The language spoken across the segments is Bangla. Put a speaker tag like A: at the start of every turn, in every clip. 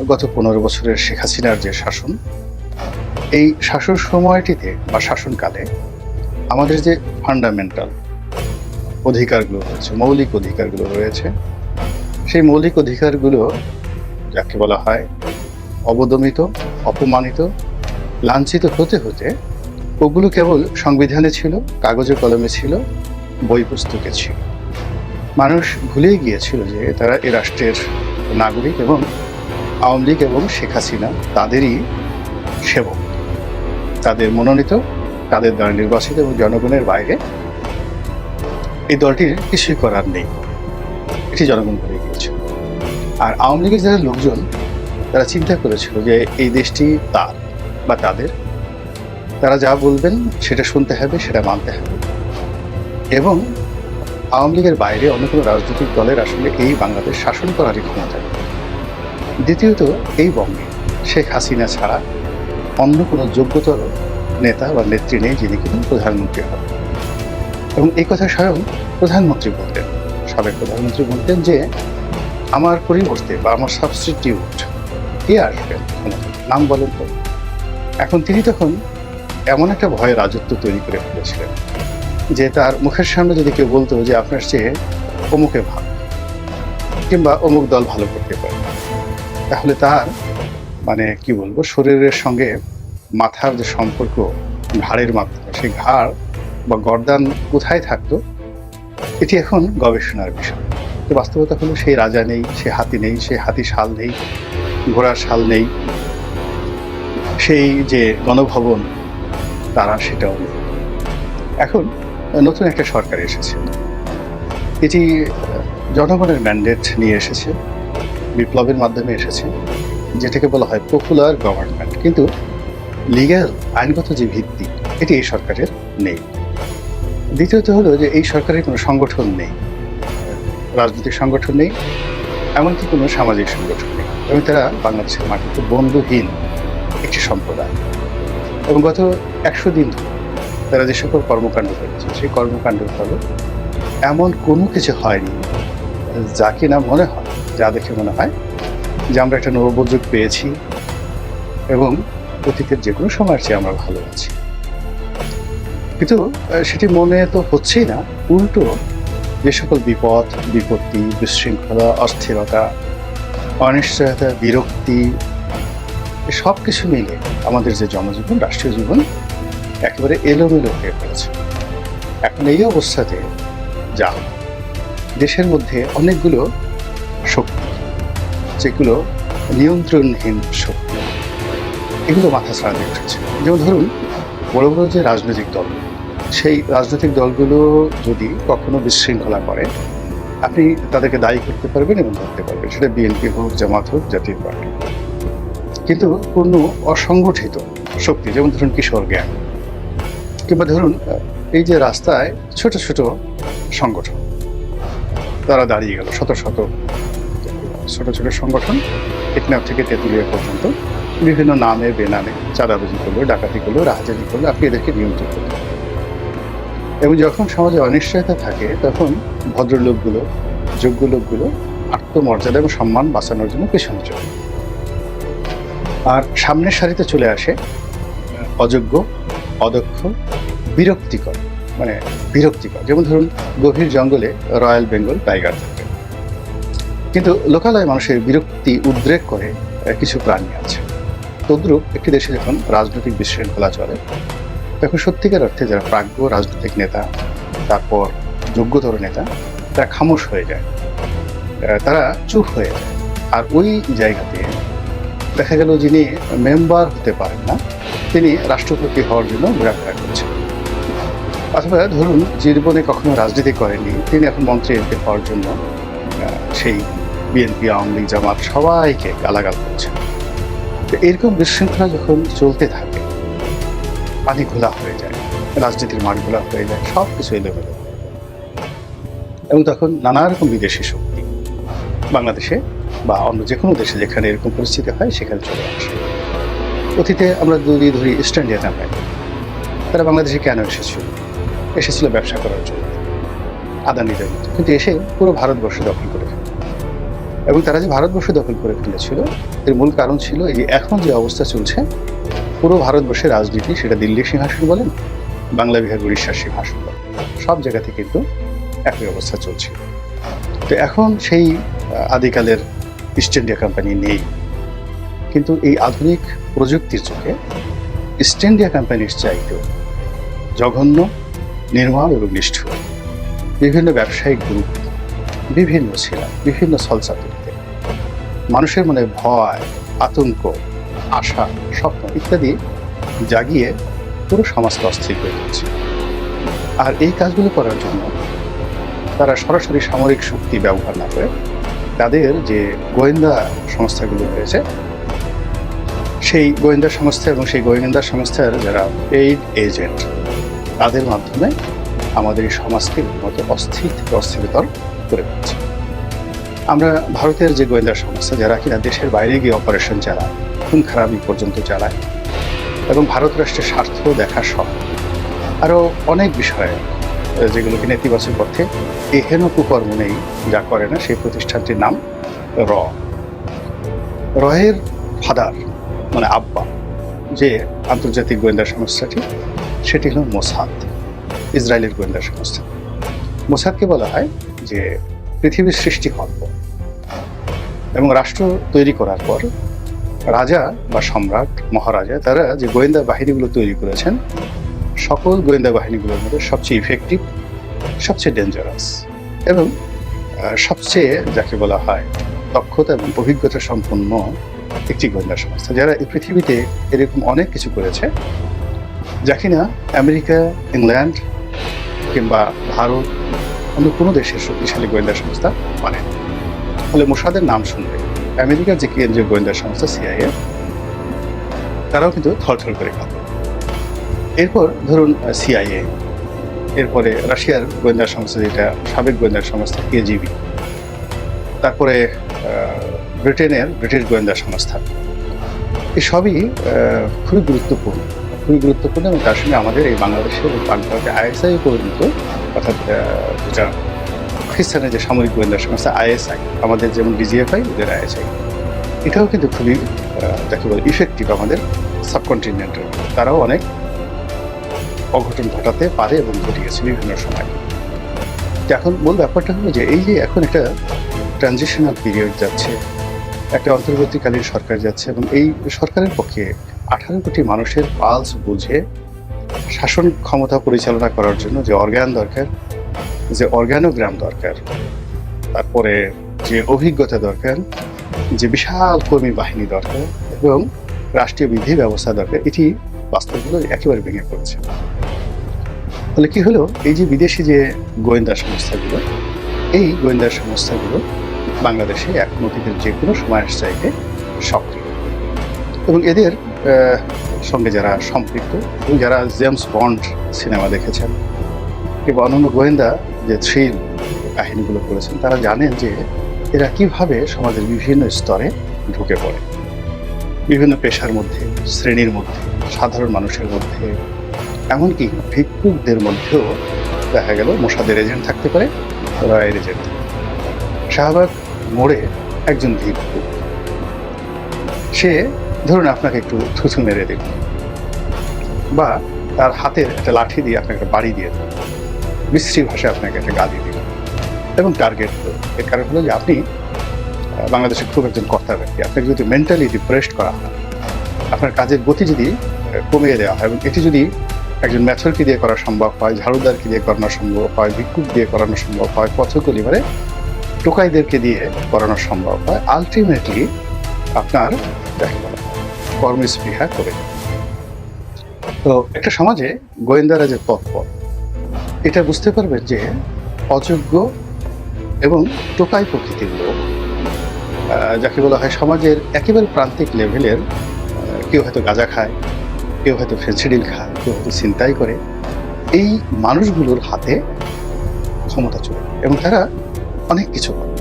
A: গত 15 বছরের শেখ হাসিনার যে শাসন, এই শাসন সময়টিতে বা শাসনকালে আমাদের যে ফান্ডামেন্টাল অধিকারগুলো রয়েছে, মৌলিক অধিকারগুলো রয়েছে, সেই মৌলিক অধিকারগুলো যাকে বলা হয় অবদমিত, অপমানিত, লাঞ্ছিত হতে হতে ওগুলো কেবল সংবিধানে ছিল, কাগজে কলমে ছিল, বই পুস্তকে ছিল। মানুষ ভুলেই গিয়েছিল যে তারা এ রাষ্ট্রের নাগরিক এবং আওয়ামী লীগ এবং শেখ হাসিনা তাদেরই সেবক, তাদের মনোনীত, তাদের দ্বারা নির্বাচিত এবং জনগণের বাইরে এই দলটির কিছুই করার নেই, এটি জনগণ ভুলে গিয়েছিল। আর আওয়ামী লীগের যারা লোকজন তারা চিন্তা করেছিল যে এই দেশটি তার বা তাদের, তারা যা বলবেন সেটা শুনতে হবে, সেটা মানতে হবে, এবং আওয়ামী লীগের বাইরে অন্য কোনো রাজনৈতিক দলের আসলে এই বাংলাদেশ শাসন করারই ক্ষমতা নেই। দ্বিতীয়ত, এই বঙ্গে শেখ হাসিনা ছাড়া অন্য কোনো যোগ্যতর নেতা বা নেত্রী নেই যিনি কিন্তু প্রধানমন্ত্রী হবেন। এবং এই কথা স্বয়ং প্রধানমন্ত্রী বলতেন, সাবেক প্রধানমন্ত্রী বলতেন যে আমার পরিবর্তে বা আমার সাবস্টিটিউট কে আসবেন, নাম বলেন তো। এখন তিনি তখন এমন একটা ভয়ে রাজত্ব তৈরি করে ফেলেছিলেন যে তার মুখের সামনে যদি কেউ বলতো যে আপনার চেয়ে অমুকে ভালো কিংবা অমুক দল ভালো করতে পারে, তাহলে তার মানে কি বলবো, শরীরের সঙ্গে মাথার যে সম্পর্ক ঘাড়ের মাধ্যমে, সেই ঘাড় বা গর্দান কোথায় থাকতো এটি এখন গবেষণার বিষয়। তো বাস্তবতা হলো সেই রাজা নেই, সে হাতি নেই, সে হাতি শাল নেই, ঘোড়ার শাল নেই, সেই যে গণভবন তারা সেটাও নেই। এখন নতুন একটা সরকার এসেছে, এটি জনগণের ম্যান্ডেট নিয়ে এসেছে, বিপ্লবের মাধ্যমে এসেছে, যেটাকে বলা হয় পপুলার গভর্নমেন্ট। কিন্তু লিগ্যাল আইনগত যে ভিত্তি এটি এই সরকারের নেই। দ্বিতীয়ত হলো যে এই সরকারের কোনো সংগঠন নেই, রাজনৈতিক সংগঠন নেই, এমনকি কোনো সামাজিক সংগঠন নেই, এবং তারা বাংলাদেশের মাটিতে বন্ধুহীন একটি সম্প্রদায়। এবং গত 100 দিন ধরে তারা যে সকল কর্মকাণ্ড করেছে, সেই কর্মকাণ্ডের ফলে এমন কোনো কিছু হয়নি যা কিনা মনে হয়, যা দেখে মনে হয় যে আমরা একটা নবযুগ পেয়েছি এবং অতীতের যে কোনো সময়ের চেয়ে আমরা ভালো আছি। কিন্তু সেটি মনে তো হচ্ছেই না, উল্টো যে সকল বিপদ, বিপত্তি, বিশৃঙ্খলা, অস্থিরতা, অনিশ্চয়তা, বিরক্তি, সব কিছু মিলে আমাদের যে জনজীবন, রাষ্ট্রীয় জীবন একেবারে এলোমেলো হয়ে পড়েছে। এখন এই অবস্থাতে যা দেশের মধ্যে অনেকগুলো শক্তি, যেগুলো নিয়ন্ত্রণহীন শক্তি, এগুলো মাথা ছাড়া দিয়ে উঠেছে। যেমন ধরুন বড় বড় যে রাজনৈতিক দল, সেই রাজনৈতিক দলগুলো যদি কখনো বিশৃঙ্খলা করে আপনি তাদেরকে দায়ী করতে পারবেন এবং ধরতে পারবেন, সেটা বিএনপি হোক, জামাত হোক, জাতীয় পার্টি। কিন্তু কোনো অসংগঠিত শক্তি, যেমন ধরুন কিশোর গ্যাং, কিংবা ধরুন এই যে রাস্তায় ছোট ছোট সংগঠন তারা দাঁড়িয়ে গেল, শত শত ছোট ছোট সংগঠন, টেকনাফ থেকে তেঁতুলিয়া পর্যন্ত বিভিন্ন নামে বেনামে চাঁদাবাজি করলো, ডাকাতি করলো, রাহাজানি করলো, আপনি এদেরকে নিয়ন্ত্রণ করতে পারেন। এবং যখন সমাজে অনিশ্চয়তা থাকে তখন ভদ্রলোকগুলো, যোগ্য লোকগুলো আত্মমর্যাদা এবং সম্মান বাঁচানোর জন্য পেছনে চলে, আর সামনের সারিতে চলে আসে অযোগ্য, অদক্ষ, বিরক্তিকর, মানে বিরক্তিকর। যেমন ধরুন গভীর জঙ্গলে রয়্যাল বেঙ্গল টাইগার থাকে, কিন্তু লোকালয়ে মানুষের বিরক্তি উদ্রেক করে কিছু প্রাণী আছে। তদ্রূপ একটি দেশে যখন রাজনৈতিক বিশৃঙ্খলা চলে তখন সত্যিকার অর্থে যারা প্রাজ্ঞ রাজনৈতিক নেতা, তারপর যোগ্যতর নেতা, তারা খামোশ হয়ে যায়, তারা চুপ হয়ে যায়। আর ওই জায়গাতে দেখা গেল যিনি মেম্বার হতে পারেন না তিনি রাষ্ট্রপতি হওয়ার জন্য ঘোরাফেরা করছেন, অথবা ধরুন জীবনে কখনো রাজনীতি করেননি তিনি এখন মন্ত্রী এমপি হওয়ার জন্য সেই বিএনপি, আওয়ামী লীগ, জামাত সবাইকে গালাগাল করছেন। তো এরকম বিশৃঙ্খলা যখন চলতে থাকে পানি ঘোলা হয়ে যায়, রাজনীতির মাঠ ঘোলা হয়ে যায়, সব কিছু এলোমেলো, এবং তখন নানা রকম বিদেশি শক্তি বাংলাদেশে বা অন্য যে কোনো দেশে যেখানে এরকম পরিস্থিতি হয় সেখানে চলে আসে। অতীতে আমরা যদি ধরি ইস্ট ইন্ডিয়া কোম্পানি, তারা বাংলাদেশে কেন এসেছিল ব্যবসা করার জন্য, আদানিদের মতো, কিন্তু এসে পুরো ভারতবর্ষ দখল করে ফেলে। এবং তারা যে ভারতবর্ষ দখল করে ফেলেছিল এর মূল কারণ ছিল এই যে এখন যে অবস্থা চলছে পুরো ভারতবর্ষের রাজনীতি, সেটা দিল্লির সিংহাসন বলেন, বাংলা বিহার উড়িষ্যার সিংহাসন বলেন, সব জায়গাতে কিন্তু একই অবস্থা চলছিল। তো এখন সেই আদিকালের ইস্ট ইন্ডিয়া কোম্পানি নেই, কিন্তু এই আধুনিক প্রযুক্তির যুগে ইস্ট ইন্ডিয়া কোম্পানির চাইতেও জঘন্য, নির্মম এবং নিষ্ঠুর বিভিন্ন ব্যবসায়িক গ্রুপ বিভিন্ন ছিল, বিভিন্ন ছলচাতুরিতে মানুষের মনে ভয়, আতঙ্ক, আশা, স্বপ্ন ইত্যাদি জাগিয়ে পুরো সমাজকে অস্থির করে দিচ্ছে। আর এই কাজগুলো করার জন্য তারা সরাসরি সামরিক শক্তি ব্যবহার না করে তাদের যে গোয়েন্দা সংস্থাগুলো রয়েছে সেই গোয়েন্দা সংস্থা এবং সেই গোয়েন্দা সংস্থার যারা পেইড এজেন্ট তাদের মাধ্যমে আমাদের এই সমাজকে মতো অস্থির থেকে অস্থিরতর করে দিচ্ছে। আমরা ভারতের যে গোয়েন্দা সংস্থা যারা কিনা দেশের বাইরে গিয়ে অপারেশন চালায়, খুন খারাপি পর্যন্ত চালায় এবং ভারত রাষ্ট্রের স্বার্থ দেখা সহ আরও অনেক বিষয়ে যেগুলোকে নেতিবাচক অর্থে এহেন কুকর্ম নেই যা করে না, সেই প্রতিষ্ঠানটির নাম রয়ের ফাদার মানে আব্বা যে আন্তর্জাতিক গোয়েন্দা সংস্থাটি, সেটি হল মোসাদ, ইসরায়েলের গোয়েন্দা সংস্থা। মোসাদকে বলা হয় যে পৃথিবীর সৃষ্টি হওয়ার পর এবং রাষ্ট্র তৈরি করার পর রাজা বা সম্রাট, মহারাজা তারা যে গোয়েন্দা বাহিনীগুলো তৈরি করেছেন সকল গোয়েন্দা বাহিনীগুলোর মধ্যে সবচেয়ে ইফেক্টিভ, সবচেয়ে ডেঞ্জারাস এবং সবচেয়ে যাকে বলা হয় দক্ষতা এবং অভিজ্ঞতা সম্পন্ন একটি গোয়েন্দা সংস্থা, যারা এই পৃথিবীতে এরকম অনেক কিছু করেছে যা কিনা আমেরিকা, ইংল্যান্ড কিংবা ভারত অন্য কোনো দেশের শক্তিশালী গোয়েন্দা সংস্থা মানে। ফলে মোসাদের নাম শুনবে আমেরিকার যে কেন্দ্রীয় গোয়েন্দা সংস্থা সিআইএ তারাও কিন্তু থরথর করে কাঁপে। এরপর ধরুন সিআইএ, এরপরে রাশিয়ার গোয়েন্দা সংস্থা যেটা সাবেক গোয়েন্দা সংস্থা কেজিবি, তারপরে ব্রিটিশ গোয়েন্দা সংস্থা, এসবই খুবই গুরুত্বপূর্ণ এবং তার সঙ্গে আমাদের এই বাংলাদেশের পাকভারতে আইএসআই পর্যন্ত, অর্থাৎ যেটা পাকিস্তানের যে সামরিক গোয়েন্দা সংস্থা আইএসআই, আমাদের যেমন ডিজিএফআই ওদের আইএসআই, এটাও কিন্তু খুবই যাকে বলে ইফেক্টিভ আমাদের সাবকন্টিনেন্টের। তারাও অনেক অঘটন ঘটাতে পারে এবং ঘটিয়েছে বিভিন্ন সময়। এখন মূল ব্যাপারটা হলো যে এই যে এখন একটা ট্রানজিশনাল পিরিয়ড যাচ্ছে, একটা অন্তর্বর্তীকালীন সরকার যাচ্ছে এবং এই সরকারের পক্ষে 18 কোটি মানুষের পালস বুঝে শাসন ক্ষমতা পরিচালনা করার জন্য যে অর্গান দরকার, যে অর্গানোগ্রাম দরকার, তারপরে যে অভিজ্ঞতা দরকার, যে বিশাল কর্মী বাহিনী দরকার এবং রাষ্ট্রীয় বিধি ব্যবস্থা দরকার, এটি বাস্তবগুলো একেবারে ভেঙে পড়েছে। ফলে কি হলো, এই যে বিদেশি যে গোয়েন্দা সংস্থাগুলো, এই গোয়েন্দা সংস্থাগুলো বাংলাদেশে এখন অতীতের যে কোনো সময়ের চাইতে সক্রিয় এবং এদের সঙ্গে যারা সম্পৃক্ত এবং যারা জেমস বন্ড সিনেমা দেখেছেন কিংবা অন্যান্য গোয়েন্দা যে থ্রিল কাহিনীগুলো করেছেন, তারা জানেন যে এরা কিভাবে সমাজের বিভিন্ন স্তরে ঢুকে পড়ে, বিভিন্ন পেশার মধ্যে, শ্রেণীর মধ্যে, সাধারণ মানুষের মধ্যে, এমনকি ভিক্ষুকদের মধ্যেও দেখা গেল মোসাদের এজেন্ট থাকতে পারে, রয়ের এজেন্ট। শাহবাগ মোড়ে একজন ভিক্ষুক, সে ধরুন আপনাকে একটু থুথু মেরে দিল বা তার হাতের একটা লাঠি দিয়ে আপনাকে একটা বাড়ি দিয়ে দিল, বিশ্রী ভাষায় আপনাকে একটা গালি দিল এবং টার্গেট হলো। এর কারণ হলো যে আপনি বাংলাদেশে খুব একজন কর্তা ব্যক্তি, আপনাকে যদি মেন্টালি ডিপ্রেসড করা হয়, আপনার কাজের গতি যদি কমিয়ে দেওয়া হয় এবং এটি যদি একজন ম্যাথরকে দিয়ে করা সম্ভব হয়, ঝাড়ুদারকে দিয়ে করানো সম্ভব হয়, ভিক্ষুক দিয়ে করানো সম্ভব হয়, পথকলি মানে টোকাইদেরকে দিয়ে করানো সম্ভব হয়, আলটিমেটলি আপনার কর্মস্পৃহা করে। তো একটা সমাজে গোয়েন্দারা যে তৎপর, এটা বুঝতে পারবেন যে অযোগ্য এবং টোকাই প্রকৃতির লোক, যাকে বলা হয় সমাজের একেবারে প্রান্তিক লেভেলের, কেউ হয়তো গাঁজা খায়, কেউ হয়তো ফেন্সিডিল খায়, কেউ হয়তো ছিনতাই করে, এই মানুষগুলোর হাতে ক্ষমতা চলে এবং তারা অনেক কিছু করে,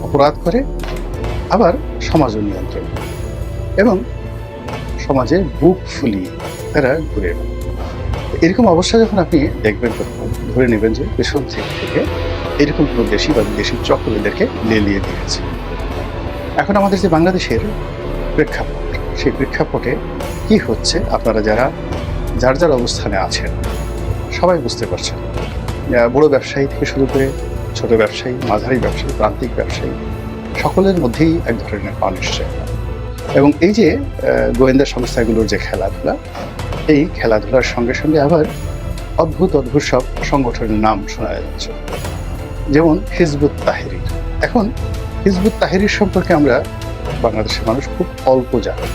A: অপরাধ করে, আবার সমাজও নিয়ন্ত্রণ এবং সমাজে বুক ফুলিয়ে তারা ঘুরে। এরকম অবস্থা যখন আপনি দেখবেন, ধরে নেবেন যে পেছন থেকে এরকম কোনো দেশি বা বিদেশি চক্র এদেরকে লেলিয়ে দিয়েছে। এখন আমাদের যে বাংলাদেশের প্রেক্ষাপট, সেই প্রেক্ষাপটে কি হচ্ছে আপনারা যারা যার যার অবস্থানে আছেন সবাই বুঝতে পারছেন। বড় ব্যবসায়ী থেকে শুরু করে ছোট ব্যবসায়ী, মাঝারি ব্যবসায়ী, প্রান্তিক ব্যবসায়ী, সকলের মধ্যেই এক ধরনের অনিশ্চয়তা। এবং এই যে গোয়েন্দা সংস্থাগুলোর যে খেলাধুলা, এই খেলাধুলার সঙ্গে সঙ্গে আবার অদ্ভুত অদ্ভুত সব সংগঠনের নাম শোনা যাচ্ছে, যেমন হিজবুত তাহরির। এখন হিজবুত তাহরির সম্পর্কে আমরা বাংলাদেশের মানুষ খুব অল্প জানে,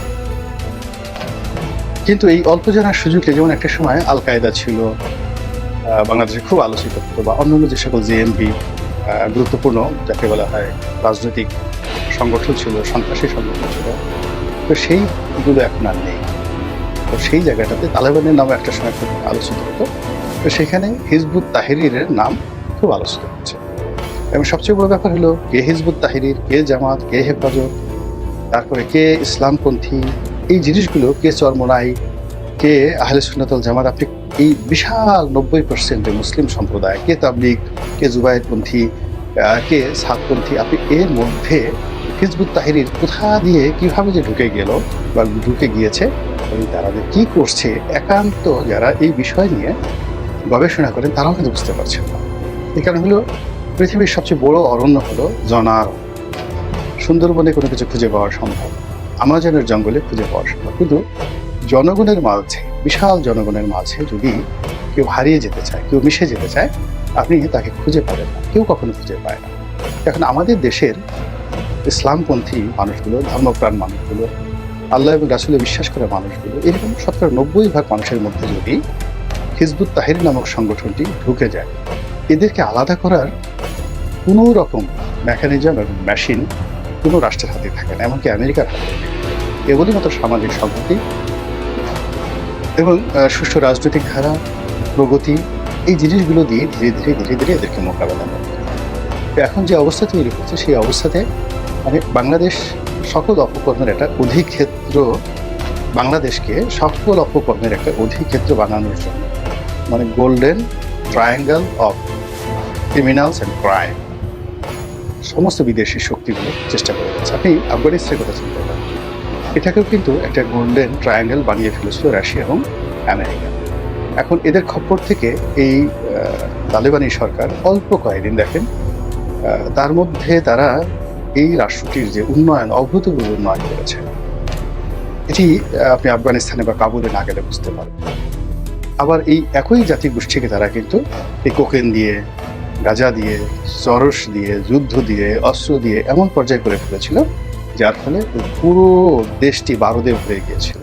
A: কিন্তু এই অল্প জানার সুযোগে যেমন একটা সময় আল কায়দা ছিল বাংলাদেশে খুব আলোচিত হতো, বা অন্যান্য যে সকল জেএমবি গুরুত্বপূর্ণ যাকে বলা হয় রাজনৈতিক সংগঠন ছিল, সন্ত্রাসী সংগঠন ছিল, তো সেইগুলো এখন আর নেই। তো সেই জায়গাটাতে তালেবানের নাম একটা সময় খুব আলোচিত হতো, তো সেখানে হিজবুত তাহরিরের নাম খুব আলোচিত হচ্ছে। এবং সবচেয়ে বড় ব্যাপার হলো কে হিজবুত তাহরির, কে জামাত, কে হেফাজত, তারপরে কে ইসলামপন্থী, এই জিনিসগুলো, কে চরমোনাই, কে আহলে সুন্নাত ওয়াল জামাত, আপনি এই বিশাল 90% মুসলিম সম্প্রদায়, কে তাবলিগ, কে জুবায়েরপন্থী, কে সাদপন্থী, আপনি এর মধ্যে হিজবুত তাহরির কোথা দিয়ে কিভাবে যে ঢুকে গেল বা ঢুকে গিয়েছে এবং তারা যে কী করছে, একান্ত যারা এই বিষয় নিয়ে গবেষণা করেন তারাও কিন্তু বুঝতে পারছেন না। এই কারণ হলো পৃথিবীর সবচেয়ে বড় অরণ্য হলো জনার। সুন্দরবনে কোনো কিছু খুঁজে পাওয়া সম্ভব, আমাজনের জঙ্গলে খুঁজে পাওয়া সম্ভব, কিন্তু জনগণের মাঝে, বিশাল জনগণের মাঝে যদি কেউ হারিয়ে যেতে চায়, কেউ মিশে যেতে চায়, আপনি তাকে খুঁজে পাবেন না, কেউ কখনো খুঁজে পায় না। এখন আমাদের দেশের ইসলামপন্থী মানুষগুলো, ধর্মপ্রাণ মানুষগুলো, আল্লাহ এবং রাসূলে বিশ্বাস করা মানুষগুলো, এরকম 90% মানুষের মধ্যে যদি হিজবুত তাহরির নামক সংগঠনটি ঢুকে যায়, এদেরকে আলাদা করার কোনো রকম মেকানিজম এবং মেশিন কোনো রাষ্ট্রের হাতে থাকে না, এমনকি আমেরিকার হাতে। এগুলি মতো সামাজিক সংহতি এবং সুষ্ঠু রাজনৈতিক ধারা, প্রগতি, এই জিনিসগুলো দিয়ে ধীরে ধীরে ধীরে ধীরে এদেরকে মোকাবেলা করতে হবে। এখন যে অবস্থা তৈরি হচ্ছে, সেই অবস্থাতে মানে বাংলাদেশ সকল অপকর্মের একটা অধিক্ষেত্র, বাংলাদেশকে সকল অপকর্মের একটা অধিক্ষেত্র বানানোর জন্য, মানে golden triangle of criminals and crime, সমস্ত বিদেশি শক্তিগুলো চেষ্টা করে যাচ্ছে। আপনি আফগানিস্তানের কথা চিন্তা করেন, এটাকেও কিন্তু একটা গোল্ডেন ট্রায়াঙ্গেল বানিয়ে ফেলেছিল রাশিয়া এবং আমেরিকা। এখন এদের খপ্পর থেকে এই তালেবানি সরকার অল্প কয়েকদিন দেখেন, তার মধ্যে তারা এই রাষ্ট্রটির যে উন্নয়ন, অভূতপূর্ব উন্নয়ন করেছে, এটি আপনি আফগানিস্তানে বা কাবুলে না গেলে বুঝতে পারবেন। আবার এই একই জাতি গোষ্ঠীকে তারা কিন্তু এই কোকেন দিয়ে, গাঁজা দিয়ে, চরস দিয়ে, যুদ্ধ দিয়ে, অস্ত্র দিয়ে এমন পর্যায়ে করে ফেলেছিল, যার ফলে পুরো দেশটি বারুদে ভরে গিয়েছিল।